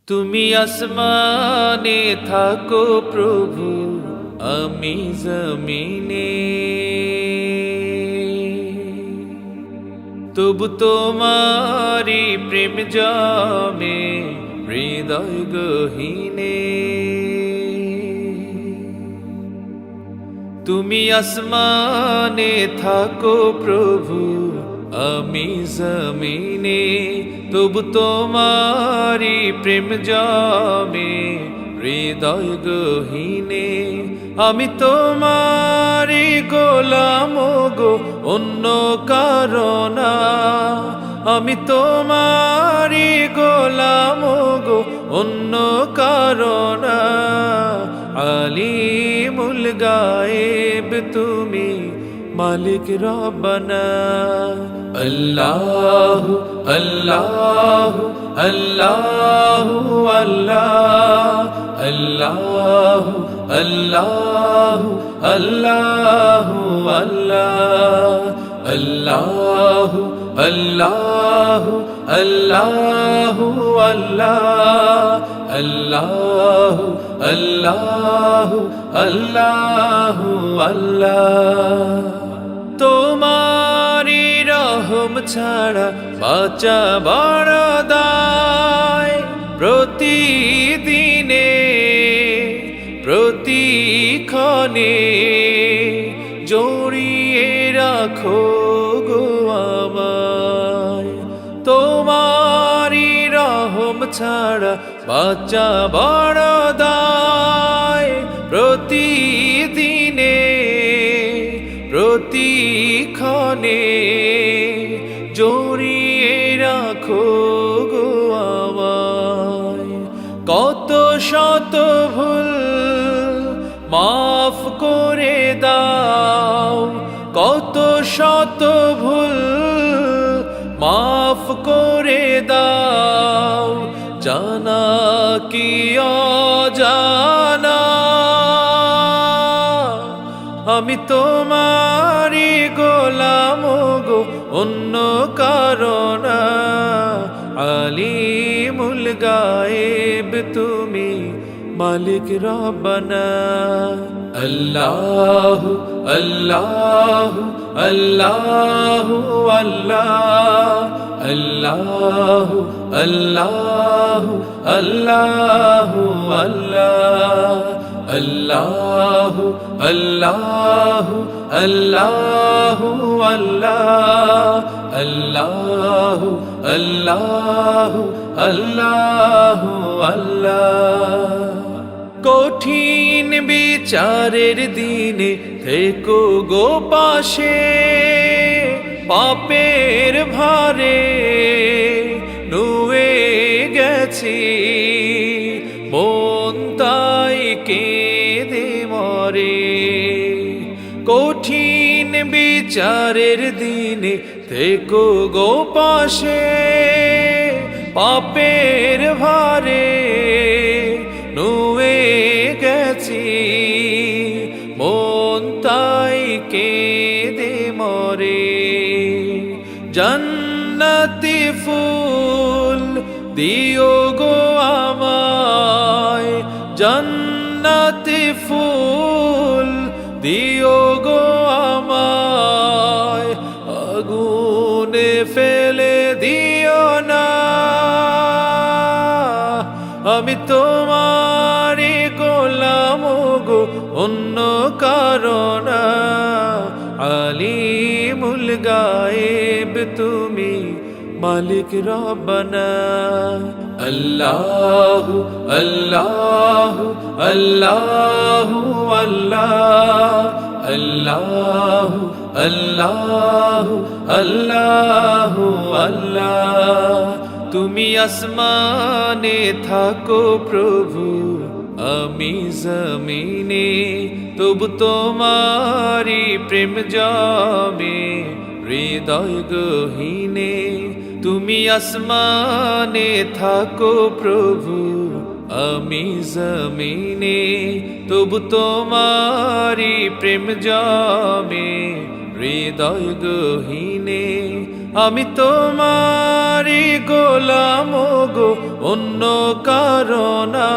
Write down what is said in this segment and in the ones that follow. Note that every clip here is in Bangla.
তুমি আসমানে থাকো প্রভু, আমি জমিনে, তবু তোমারি প্রেম জমে হৃদয় গহীনে। তুমি আসমানে থাকো প্রভু, আমি জমিনে, তবু তোমারি প্রেম জমে হৃদয় গহীনে। আমি তোমারি গোলাম গো, অন্য কারণা। আমি তোমারি গোলাম গো, অন্য কারণা। আলিমুল গায়েব তুমি, মালিক রব্বানা। আল্লাহু আল্লাহু আল্লাহু আল্লাহ, আল্লাহু আল্লাহু আল্লাহু আল্লাহ, আল্লাহু আল্লাহু আল্লাহু আল্লাহ, আল্লাহু আল্লাহু আল্লাহু আল্লাহ। তোমারি রহম ছাড়া বাঁচা বড় দায়। প্রতিদিনে প্রতিক্ষণে জড়িয়ে রাখো গো আমায়। তোমারি রহম ছাড়া বাঁচা বড় দায়। প্রতিদিনে প্রতিক্ষণে জড়িয়ে রাখো গো আমায়। কত শত ভুল মাফ করে দাও, কত শত ভুল মাফ করে দাও। জানা কি অজানা, আমি তোমারি গোলাম গো, অন্য কারণা। আলিমুল গায়েব তুমি, মালিক রব্বানা। আল্লাহু আল্লাহু আল্লাহু আল্লাহ, আল্লাহু আল্লাহু আল্লাহু আল্লাহ, আল্লাহু আল্লাহু আল্লাহু আল্লাহ, আল্লাহু আল্লাহু আল্লাহু আল্লাহ। কঠিন বিচারের দিনে থেকো গো পাশে। পাপের ভারে নুয়ে গেছি, মন তাই কেঁদে মরে। কঠিন বিচারের দিনে থেকো গো পাশে। পাপের ভারে নুয়ে গেছি, মন তাই কেঁদে মরে। জান্নাতি ফুল দিও গো আমায়, জান্নাতি ফুল দিও গো আমায়। আগুনে ফেলে দিও না, আমি তোমারি গোলাম গো, অন্য কারণা। আলিমুল গায়েব তুমি, মালিক রব্বানা। আল্লাহু আল্লাহু আল্লাহু আল্লাহ, আল্লাহু আল্লাহু আল্লাহু আল্লাহ। তুমি আসমানে থাকো প্রভু, আমি জমিনে, তবু তোমারি প্রেম জমে হৃদয় গহীনে। তুমি আসমানে থাকো প্রভু, আমি জমিনে, তবু তোমারি প্রেম জমে হৃদয় গহীনে আমি তোমারি গোলাম গো, অন্য কারণা।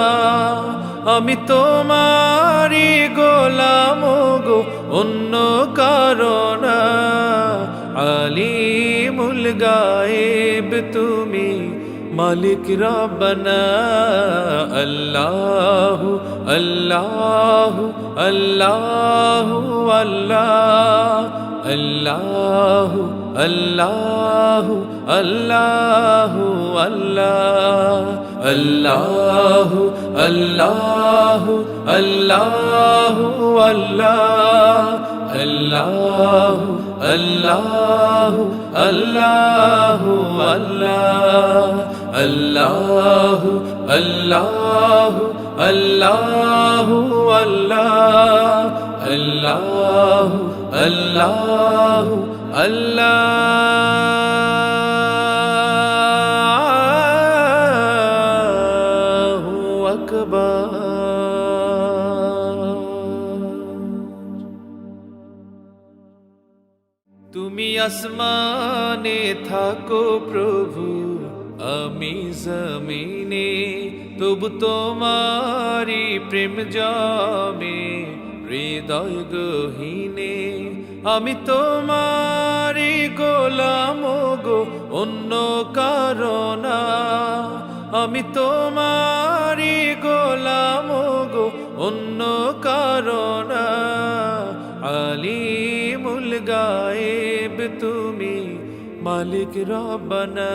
আমি তোমারি গোলাম গো, অন্য কারণা। আলিমুল গায়েব তুমি, মালিক রব্বানা। আল্লাহু আল্লাহু আল্লাহু আল্লাহ, আল্লাহু আল্লাহু আল্লাহু আল্লাহ, আল্লাহু আল্লাহু আল্লাহু আল্লাহ, আল্লাহু আল্লাহু আল্লাহু আল্লাহ, আল্লাহু আল্লাহু আল্লাহু আল্লাহ, আল্লাহু আল্লাহু আল্লাহু আকবার। তুমি আসমানে থাকো প্রভু, আমি জমিনে, তবু তোমারি প্রেম জমে হৃদয় গহীনে। আমি তোমারি গোলাম গো, অন্য কারণা। আমি তোমারি গোলাম গো, অন্য কারণা। আলিমুল গায়েব তুমি, মালিক রব্বানা।